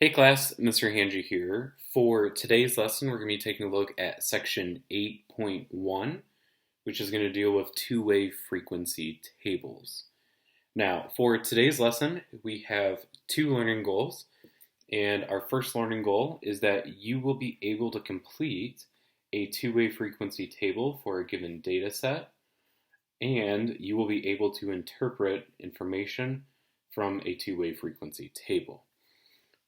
Hey class, Mr. Hanji here. For today's lesson, we're going to be taking a look at section 8.1, which is going to deal with two-way frequency tables. Now, for today's lesson, we have two learning goals, and our first learning goal is that you will be able to complete a two-way frequency table for a given data set, and you will be able to interpret information from a two-way frequency table.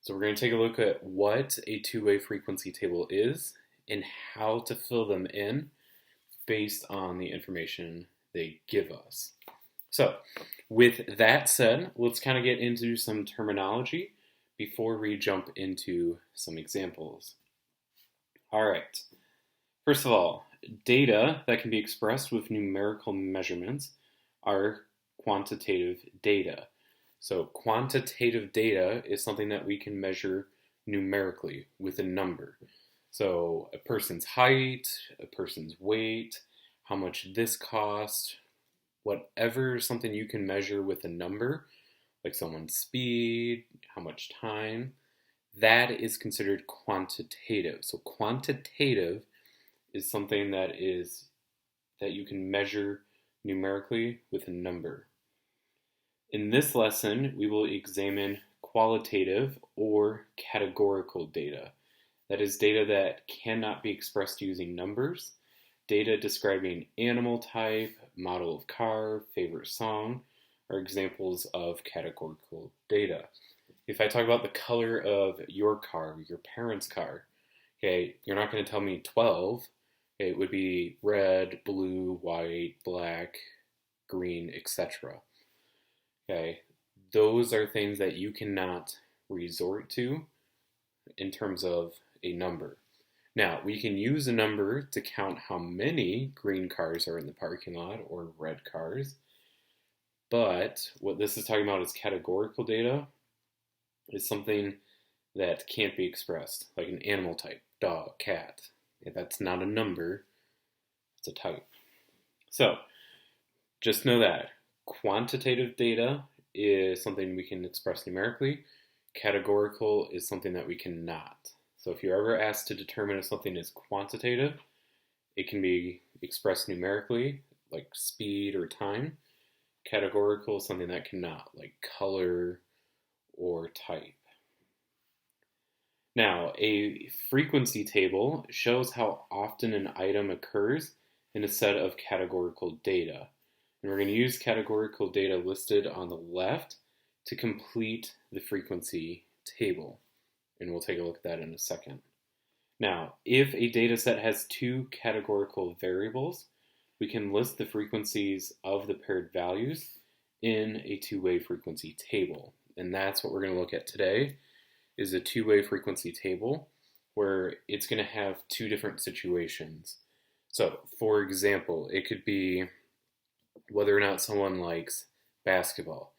So we're going to take a look at what a two-way frequency table is and how to fill them in based on the information they give us. So with that said, let's kind of get into some terminology before we jump into some examples. All right. First of all, data that can be expressed with numerical measurements are quantitative data. So quantitative data is something that we can measure numerically with a number. So a person's height, a person's weight, how much this cost, whatever something you can measure with a number, like someone's speed, how much time, that is considered quantitative. So quantitative is something that you can measure numerically with a number. In this lesson, we will examine qualitative or categorical data. That is data that cannot be expressed using numbers. Data describing animal type, model of car, favorite song are examples of categorical data. If I talk about the color of your car, your parents' car, okay, you're not going to tell me 12. Okay, it would be red, blue, white, black, green, etc. Okay, those are things that you cannot resort to in terms of a number. Now, we can use a number to count how many green cars are in the parking lot or red cars, but what this is talking about is categorical data, is something that can't be expressed, like an animal type, dog, cat. Okay, that's not a number, it's a type. So, just know that. Quantitative data is something we can express numerically. Categorical is something that we cannot. So if you're ever asked to determine if something is quantitative, it can be expressed numerically, like speed or time. Categorical is something that cannot, like color or type. Now, a frequency table shows how often an item occurs in a set of categorical data. And we're going to use categorical data listed on the left to complete the frequency table. And we'll take a look at that in a second. Now, if a data set has two categorical variables, we can list the frequencies of the paired values in a two-way frequency table. And that's what we're going to look at today, is a two-way frequency table where it's going to have two different situations. So, for example, it could be whether or not someone likes basketball.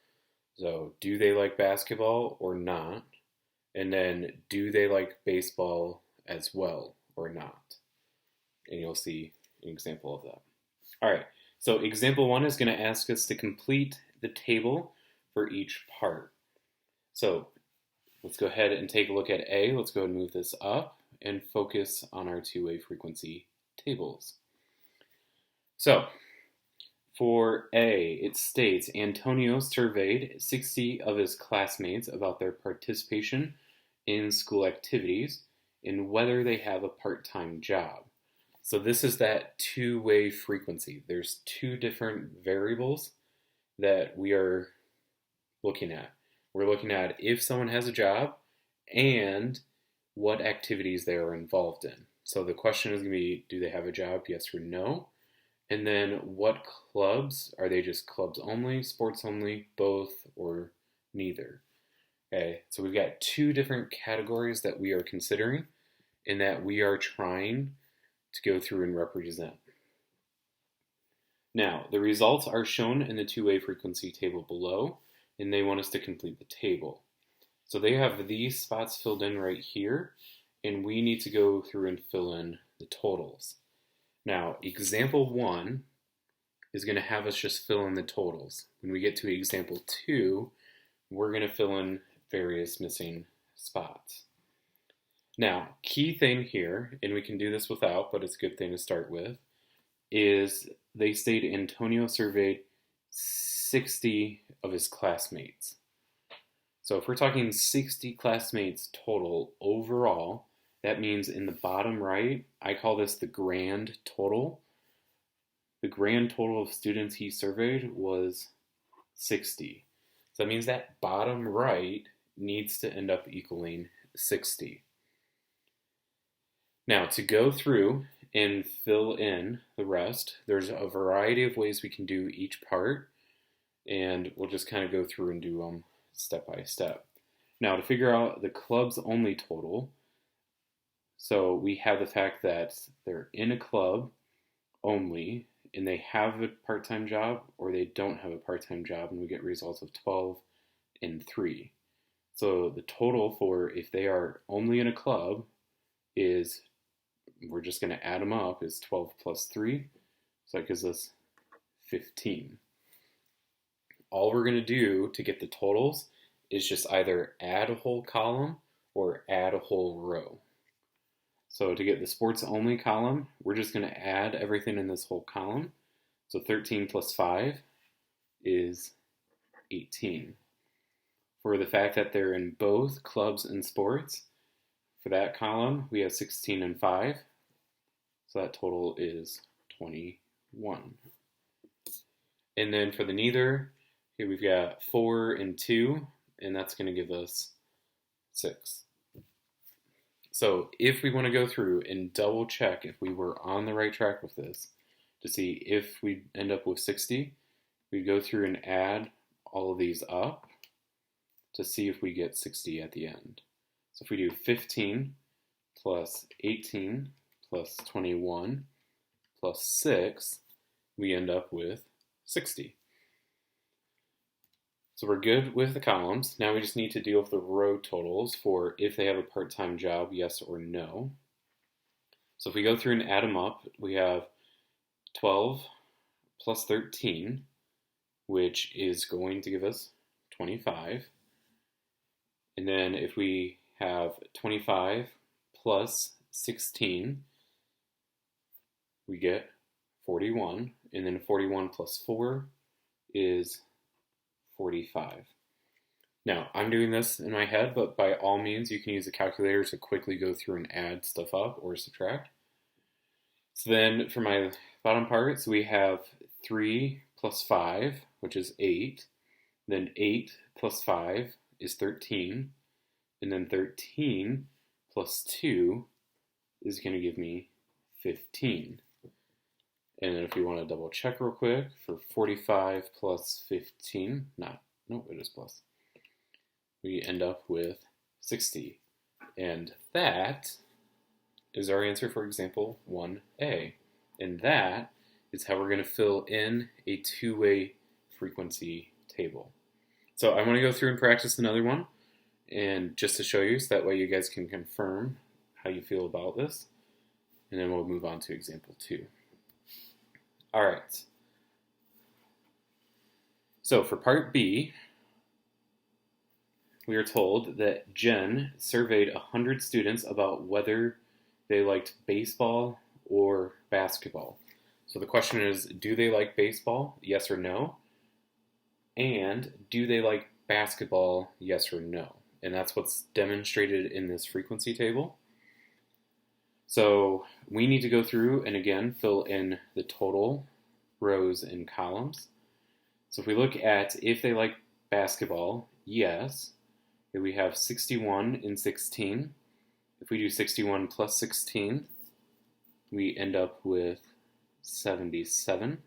So, do they like basketball or not? And then, do they like baseball as well or not? And you'll see an example of that. All right, so example one is going to ask us to complete the table for each part. So, let's go ahead and take a look at A. Let's go ahead and move this up and focus on our two-way frequency tables. So, for A, it states, Antonio surveyed 60 of his classmates about their participation in school activities and whether they have a part-time job. So this is that two-way frequency. There's two different variables that we are looking at. We're looking at if someone has a job and what activities they are involved in. So the question is going to be, do they have a job, yes or no? And then what clubs? Are they just clubs only, sports only, both, or neither? Okay, so we've got two different categories that we are considering and that we are trying to go through and represent. Now, the results are shown in the two-way frequency table below, and they want us to complete the table. So they have these spots filled in right here, and we need to go through and fill in the totals. Now, example one is going to have us just fill in the totals. When we get to example two, we're going to fill in various missing spots. Now, key thing here, and we can do this without, but it's a good thing to start with, is they state Antonio surveyed 60 of his classmates. So if we're talking 60 classmates total overall, that means in the bottom right, I call this the grand total. The grand total of students he surveyed was 60. So that means that bottom right needs to end up equaling 60. Now, to go through and fill in the rest, there's a variety of ways we can do each part, and we'll just kind of go through and do them step by step. Now, to figure out the club's only total, so we have the fact that they're in a club only, and they have a part-time job, or they don't have a part-time job, and we get results of 12 and 3. So the total for if they are only in a club is, we're just going to add them up, is 12 plus 3, so that gives us 15. All we're going to do to get the totals is just either add a whole column or add a whole row. So to get the sports only column, we're just going to add everything in this whole column. So 13 plus 5 is 18. For the fact that they're in both clubs and sports, for that column, we have 16 and 5. So that total is 21. And then for the neither, here we've got 4 and 2, and that's going to give us 6. So if we want to go through and double check if we were on the right track with this, to see if we end up with 60, we'd go through and add all of these up to see if we get 60 at the end. So if we do 15 plus 18 plus 21 plus 6, we end up with 60. So we're good with the columns. Now we just need to deal with the row totals for if they have a part-time job, yes or no. So if we go through and add them up, we have 12 plus 13, which is going to give us 25. And then if we have 25 plus 16, we get 41. And then 41 plus 4 is 45. Now, I'm doing this in my head, but by all means, you can use a calculator to quickly go through and add stuff up or subtract. So then for my bottom part, so we have 3 plus 5, which is 8. Then 8 plus 5 is 13. And then 13 plus 2 is going to give me 15. And then if we want to double check real quick, for 45 plus 15, no, it is plus, we end up with 60. And that is our answer for example 1A. And that is how we're going to fill in a two-way frequency table. So I want to go through and practice another one, and just to show you, so that way you guys can confirm how you feel about this. And then we'll move on to example 2. All right. So for part B, we are told that Jen surveyed 100 students about whether they liked baseball or basketball. So the question is, do they like baseball, yes or no? And do they like basketball, yes or no? And that's what's demonstrated in this frequency table. So we need to go through and again fill in the total rows and columns. So if we look at if they like basketball, yes, here we have 61 and 16. If we do 61 plus 16, we end up with 77.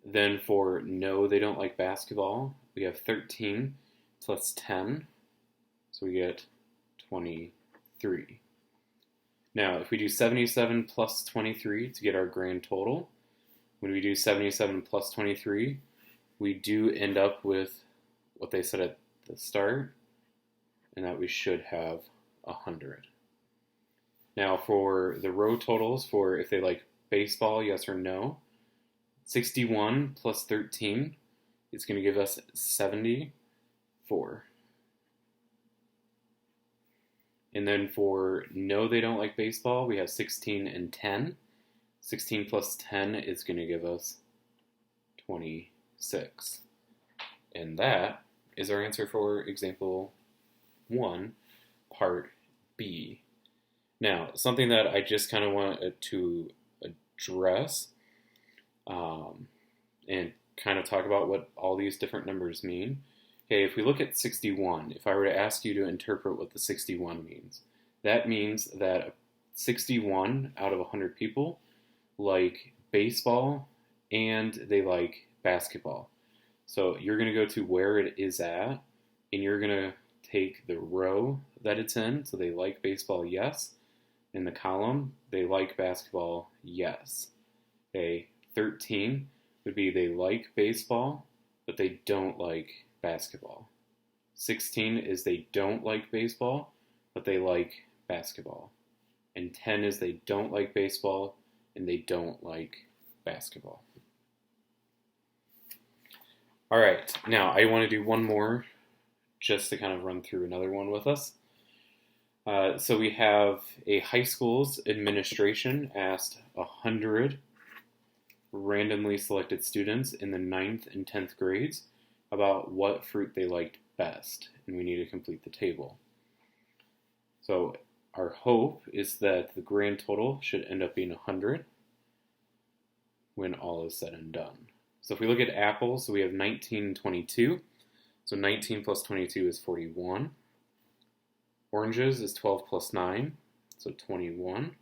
Then for no, they don't like basketball, we have 13 plus 10, so we get 23. Now, if we do 77 plus 23 to get our grand total, when we do 77 plus 23, we do end up with what they said at the start, and that we should have 100. Now, for the row totals, for if they like baseball, yes or no, 61 plus 13 is going to give us 74. And then for no, they don't like baseball, we have 16 and 10. 16 plus 10 is going to give us 26. And that is our answer for example 1, part B. Now, something that I just kind of wanted to address and kind of talk about what all these different numbers mean. Okay, if we look at 61, if I were to ask you to interpret what the 61 means, that means that 61 out of 100 people like baseball and they like basketball. So you're going to go to where it is at, and you're going to take the row that it's in. So they like baseball, yes. In the column, they like basketball, yes. Okay, 13 would be they like baseball, but they don't like basketball. 16 is they don't like baseball, but they like basketball. And 10 is they don't like baseball, and they don't like basketball. All right, now I want to do one more just to kind of run through another one with us. So we have a high school's administration asked 100 randomly selected students in the 9th and 10th grades about what fruit they liked best, and we need to complete the table. So our hope is that the grand total should end up being 100 when all is said and done. So if we look at apples, so we have 19 and 22. So 19 plus 22 is 41. Oranges is 12 plus 9, so 21.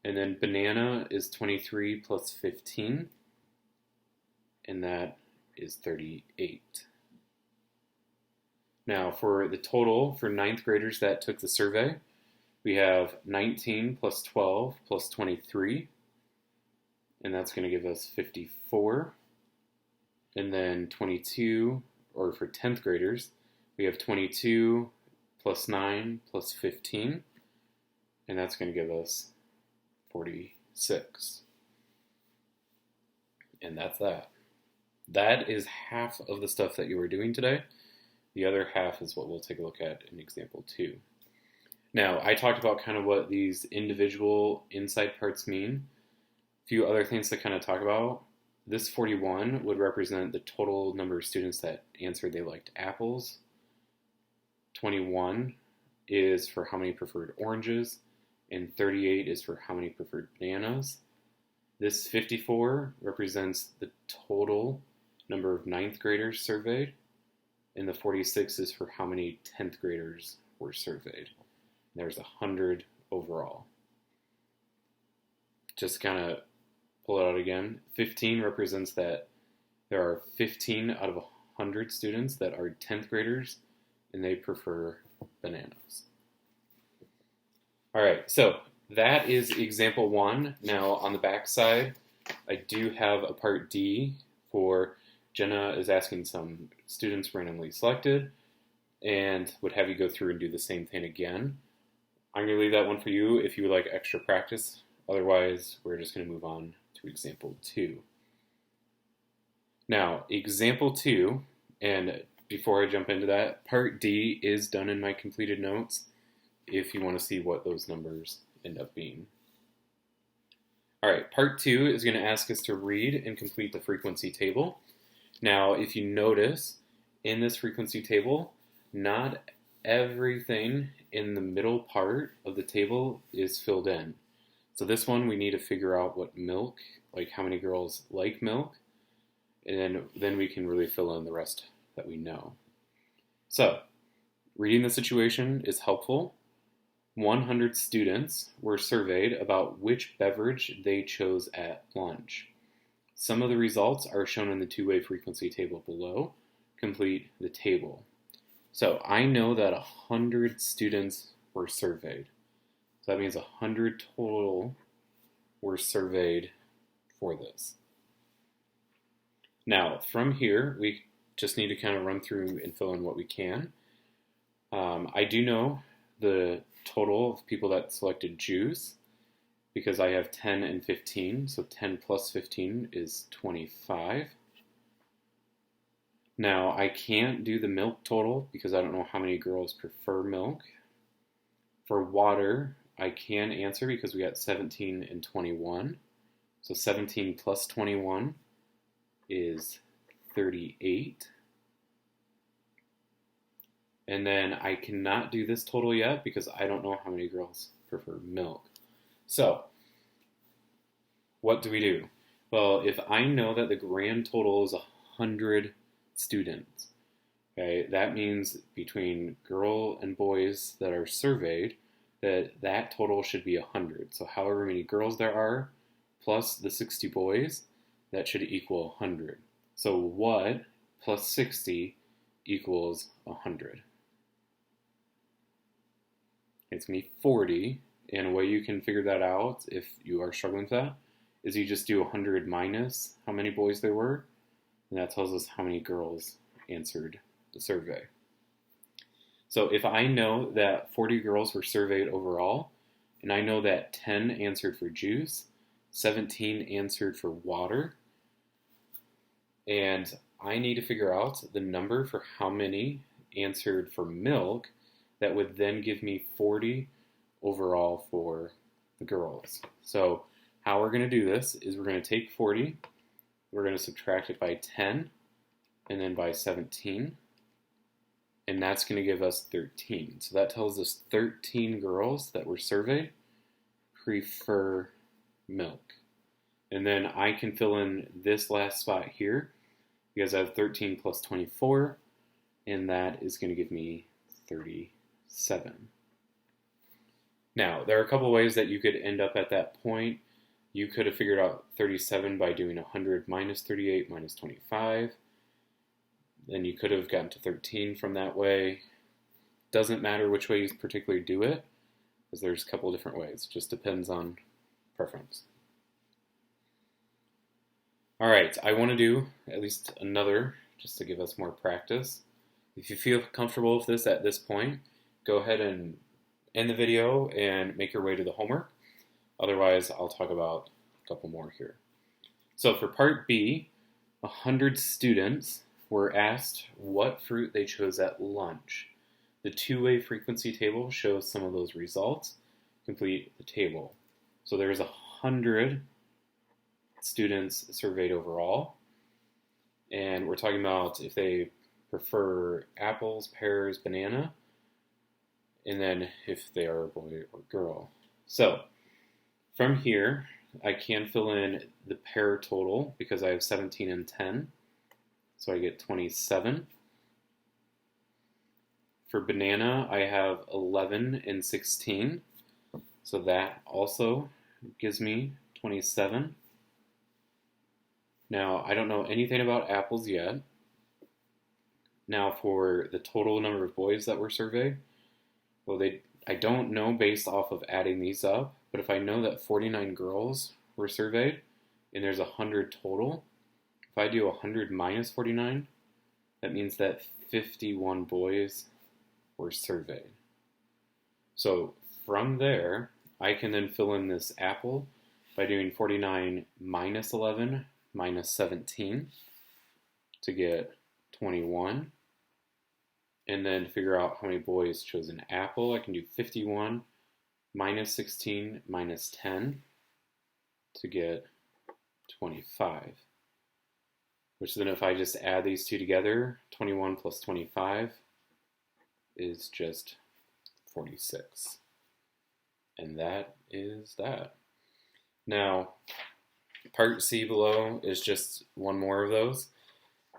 And then banana is 23 plus 15, and that is 38. Now for the total for 9th graders that took the survey, we have 19 plus 12 plus 23, and that's going to give us 54. And then 22, or for 10th graders, we have 22 plus 9 plus 15, and that's going to give us 46. And that's that. That is half of the stuff that you were doing today. The other half is what we'll take a look at in example 2. Now, I talked about kind of what these individual inside parts mean. A few other things to kind of talk about. This 41 would represent the total number of students that answered they liked apples. 21 is for how many preferred oranges, and 38 is for how many preferred bananas. This 54 represents the total number of 9th graders surveyed, and the 46 is for how many 10th graders were surveyed. There's 100 overall. Just kind of pull it out again. 15 represents that there are 15 out of 100 students that are 10th graders, and they prefer bananas. All right, so that is example 1. Now on the back side, I do have a part D for Jenna is asking some students randomly selected and would have you go through and do the same thing again. I'm going to leave that one for you if you would like extra practice. Otherwise, we're just going to move on to example 2. Now, example 2, and before I jump into that, part D is done in my completed notes if you want to see what those numbers end up being. All right, part 2 is going to ask us to read and complete the frequency table. Now, if you notice, in this frequency table, not everything in the middle part of the table is filled in. So this one, we need to figure out what milk, like how many girls like milk, and then we can really fill in the rest that we know. So, reading the situation is helpful. 100 students were surveyed about which beverage they chose at lunch. Some of the results are shown in the two-way frequency table below. Complete the table. So I know that 100 students were surveyed. So that means 100 total were surveyed for this. Now, from here, we just need to kind of run through and fill in what we can. I do know the total of people that selected juice because I have 10 and 15, so 10 plus 15 is 25. Now, I can't do the milk total because I don't know how many girls prefer milk. For water, I can answer because we got 17 and 21. So 17 plus 21 is 38. And then I cannot do this total yet because I don't know how many girls prefer milk. So, what do we do? Well, if I know that the grand total is 100 students, okay, that means between girl and boys that are surveyed, that total should be 100. So however many girls there are, plus the 60 boys, that should equal 100. So what plus 60 equals 100? It's going to be 40, and a way you can figure that out if you are struggling with that is you just do 100 minus how many boys there were, and that tells us how many girls answered the survey. So if I know that 40 girls were surveyed overall, and I know that 10 answered for juice, 17 answered for water, and I need to figure out the number for how many answered for milk, that would then give me 40 overall for the girls. So how we're going to do this is we're going to take 40, we're going to subtract it by 10, and then by 17, and that's going to give us 13. So that tells us 13 girls that were surveyed prefer milk. And then I can fill in this last spot here because I have 13 plus 24, and that is going to give me 37. Now, there are a couple ways that you could end up at that point. You could have figured out 37 by doing 100 minus 38 minus 25. Then you could have gotten to 13 from that way. Doesn't matter which way you particularly do it, because there's a couple different ways. Just depends on preference. All right, I want to do at least another, just to give us more practice. If you feel comfortable with this at this point, go ahead and end the video and make your way to the homework. Otherwise, I'll talk about a couple more here. So for part B, 100 students were asked what fruit they chose at lunch. The two-way frequency table shows some of those results. Complete the table. So there's 100 students surveyed overall, and we're talking about if they prefer apples, pears, banana, and then if they are a boy or girl. So from here, I can fill in the pear total because I have 17 and 10, so I get 27. For banana, I have 11 and 16, so that also gives me 27. Now, I don't know anything about apples yet. Now, for the total number of boys that were surveyed, well, I don't know based off of adding these up, but if I know that 49 girls were surveyed and there's 100 total, if I do 100 minus 49, that means that 51 boys were surveyed. So from there, I can then fill in this apple by doing 49 minus 11 minus 17 to get 21. And then figure out how many boys chose an apple. I can do 51 minus 16 minus 10 to get 25. Which then if I just add these two together, 21 plus 25 is just 46. And that is that. Now, part C below is just one more of those.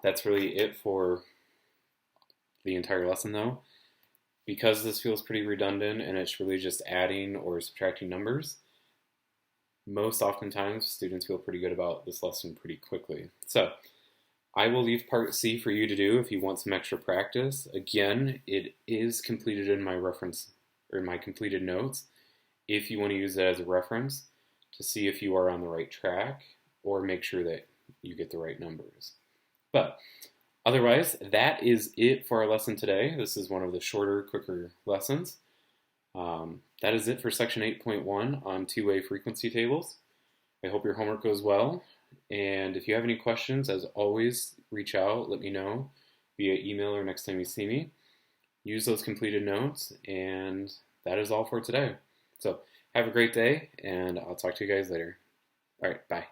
That's really it for the entire lesson though. Because this feels pretty redundant and it's really just adding or subtracting numbers, most oftentimes students feel pretty good about this lesson pretty quickly. So I will leave part C for you to do if you want some extra practice. Again, it is completed in my reference or my completed notes if you want to use it as a reference to see if you are on the right track or make sure that you get the right numbers. But otherwise, that is it for our lesson today. This is one of the shorter, quicker lessons. That is it for section 8.1 on two-way frequency tables. I hope your homework goes well. And if you have any questions, as always, reach out, let me know via email or next time you see me. Use those completed notes, and that is all for today. So have a great day, and I'll talk to you guys later. All right, bye.